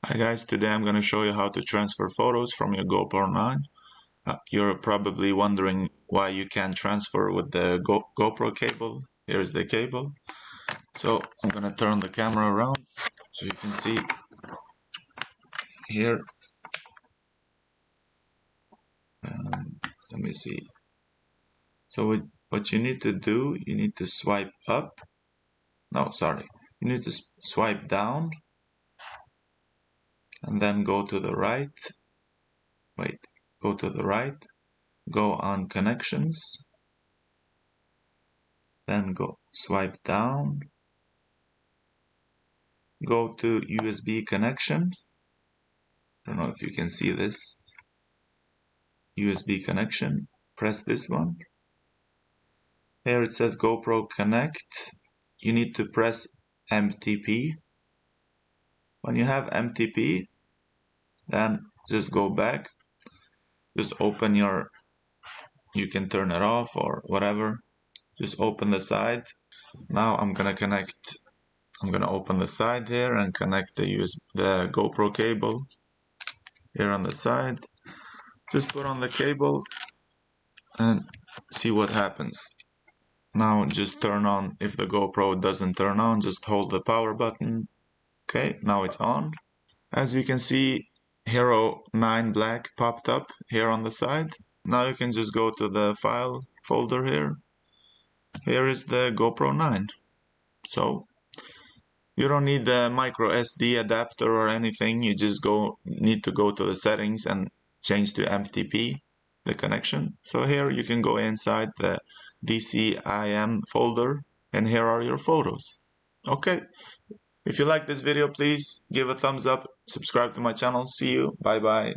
Hi guys, today I'm going to show you how to transfer photos from your GoPro 9. You're probably wondering why you can't transfer with the GoPro cable. Here's the cable. So I'm going to turn the camera around so you can see here. Let me see. So what you need to do, you need to swipe up. No, sorry. You need to swipe down and then go to the right. Wait, go to the right. Go on connections. Then go swipe down. Go to USB connection. I don't know if you can see this. USB connection. Press this one. Here it says GoPro Connect. You need to press MTP. When you have MTP, then just go back. Just open you can turn it off or whatever. Just open the side. Now I'm gonna open the side here and connect the GoPro cable here on the side. Just put on the cable and see what happens. Now just turn on. If the GoPro doesn't turn on, just hold the power button. Okay, now it's on. As you can see, Hero 9 Black popped up here on the side. Now you can just go to the file folder here. Here is the GoPro 9. So you don't need the micro SD adapter or anything. You just need to go to the settings and change to MTP, the connection. So here you can go inside the DCIM folder and here are your photos. Okay, if you like this video, please give a thumbs up, subscribe to my channel. See you, bye bye.